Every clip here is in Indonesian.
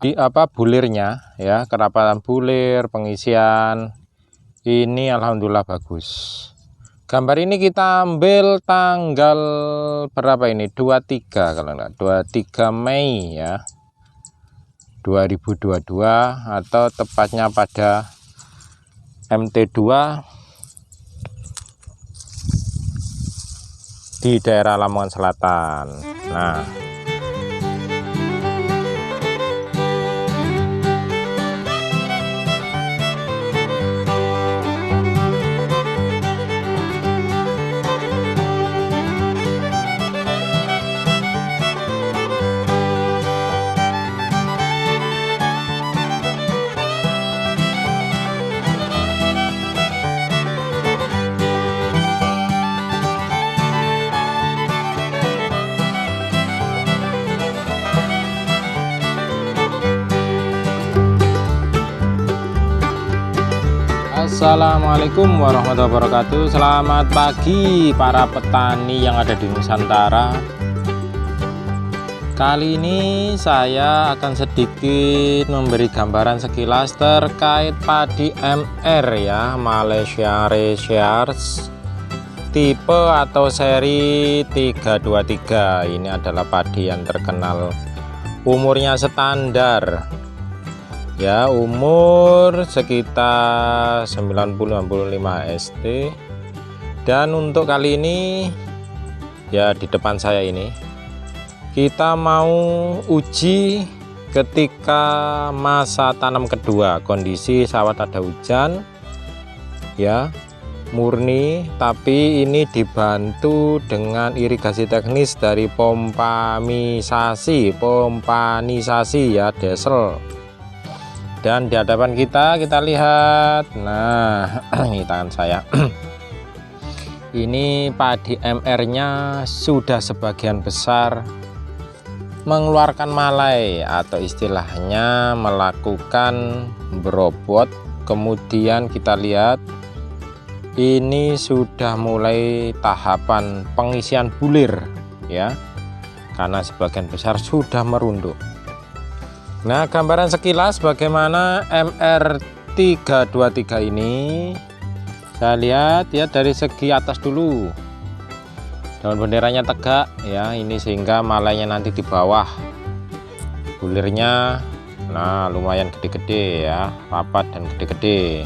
Di bulirnya ya, kerapatan bulir, pengisian ini alhamdulillah bagus. Gambar ini kita ambil tanggal berapa ini? 23 kalau enggak, 23 Mei ya 2022, atau tepatnya pada MT2 di daerah Lamongan Selatan. Nah, Assalamualaikum warahmatullahi wabarakatuh. Selamat pagi para petani yang ada di Nusantara. Kali ini saya akan sedikit memberi gambaran sekilas terkait padi MR ya, Malaysia Research tipe atau seri 323. Ini adalah padi yang terkenal umurnya standar ya, umur sekitar 90-95 ST. Dan untuk kali ini ya, di depan saya ini kita mau uji ketika masa tanam kedua. Kondisi sawah ada hujan ya, murni, tapi ini dibantu dengan irigasi teknis dari pompanisasi ya, diesel. Dan di hadapan kita lihat, nah ini tangan saya ini padi MR nya sudah sebagian besar mengeluarkan malai, atau istilahnya melakukan berobot. Kemudian kita lihat ini sudah mulai tahapan pengisian bulir ya, karena sebagian besar sudah merunduk. Nah, gambaran sekilas bagaimana MR323 ini, saya lihat ya dari segi atas dulu, daun benderanya tegak ya, ini sehingga malainya nanti di bawah, bulirnya nah lumayan gede-gede ya, rapat dan gede-gede.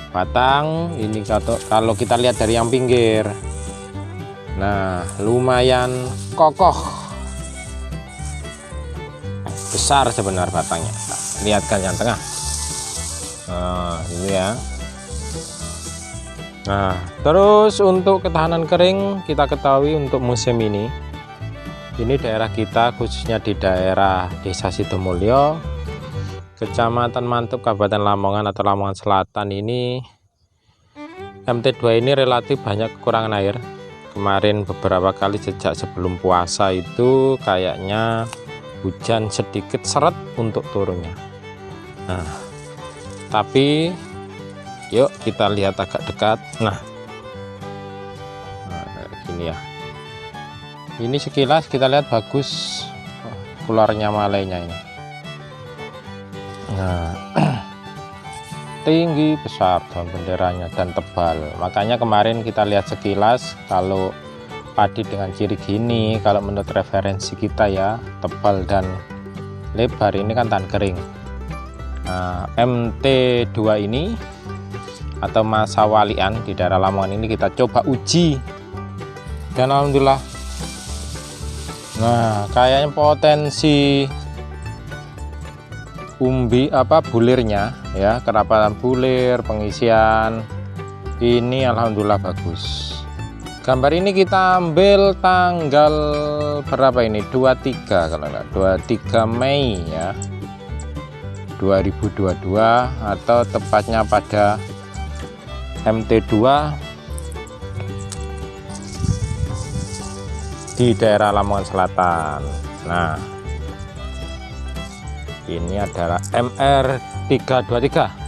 Batang ini kalau kita lihat dari yang pinggir, nah lumayan kokoh, besar sebenarnya batangnya. Nah, lihatkan yang tengah, nah ini ya. Nah, terus untuk ketahanan kering, kita ketahui untuk musim ini daerah kita, khususnya di daerah Desa Sidomulyo, Kecamatan Mantub, Kabupaten Lamongan atau Lamongan Selatan ini, MT2 ini relatif banyak kekurangan air. Kemarin beberapa kali sejak sebelum puasa itu kayaknya hujan sedikit seret untuk turunnya. Nah, tapi yuk kita lihat agak dekat. Nah, gini ya, ini sekilas kita lihat bagus keluarnya malainya ini. Nah, tinggi, besar daun benderanya dan tebal. Makanya kemarin kita lihat sekilas, kalau padi dengan ciri gini, kalau menurut referensi kita ya, tebal dan lebar, ini kan tahan kering. Nah, MT2 ini atau masa walian di daerah Lamongan ini kita coba uji, dan alhamdulillah, nah kayaknya potensi bulirnya ya, kerapatan bulir, pengisian ini alhamdulillah bagus. Gambar ini kita ambil tanggal berapa ini? 23 kalau enggak, 23 Mei ya 2022, atau tepatnya pada MT2 di daerah Lamongan Selatan. Nah, ini adalah MR323.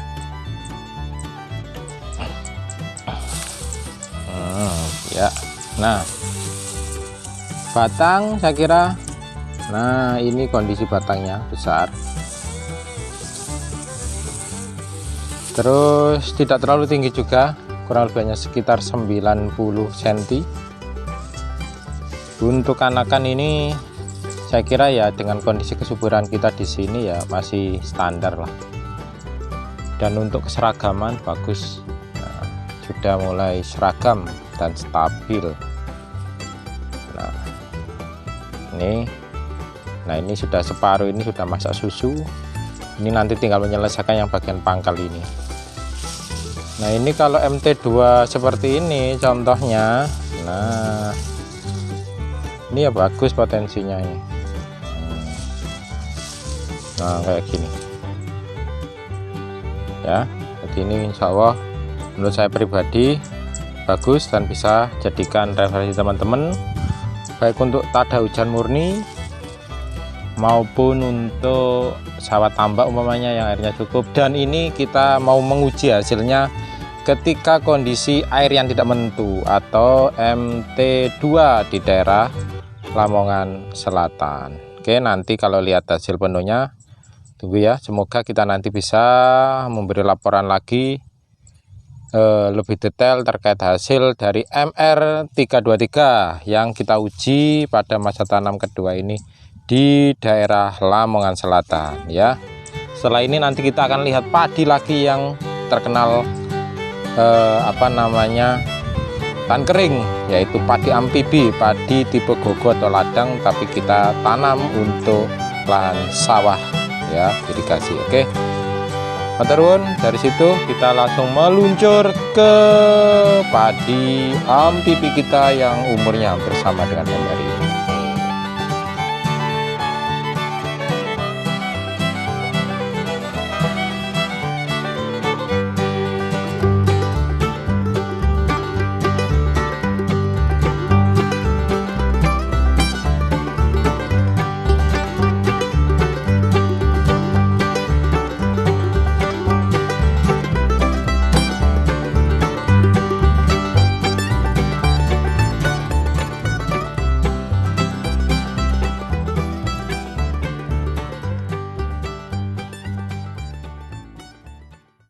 Ya, nah batang saya kira Nah, ini kondisi batangnya besar. Terus tidak terlalu tinggi juga, kurang lebihnya sekitar 90 cm. Untuk anakan ini saya kira ya dengan kondisi kesuburan kita di sini ya masih standar lah. Dan untuk keseragaman bagus, nah, sudah mulai seragam dan stabil. Nah ini sudah separuh, ini sudah masak susu. Ini nanti tinggal menyelesaikan yang bagian pangkal ini. Nah ini kalau MT2 seperti ini contohnya, nah ini ya bagus potensinya ini. Nah kayak gini ya, jadi ini insya Allah menurut saya pribadi bagus dan bisa jadikan referensi teman-teman, baik untuk tada hujan murni maupun untuk sawah tambak umpamanya yang airnya cukup. Dan ini kita mau menguji hasilnya ketika kondisi air yang tidak menentu atau MT2 di daerah Lamongan Selatan. Oke, nanti kalau lihat hasil penuhnya tunggu ya, semoga kita nanti bisa memberi laporan lagi lebih detail terkait hasil dari MR323 yang kita uji pada masa tanam kedua ini di daerah Lamongan Selatan ya. Setelah ini nanti kita akan lihat padi lagi yang terkenal tahan kering, yaitu padi amfibi, padi tipe gogo atau ladang, tapi kita tanam untuk lahan sawah ya, irigasi. Oke, Maturun, dari situ kita langsung meluncur ke padi amfibi kita yang umurnya hampir sama dengan MR.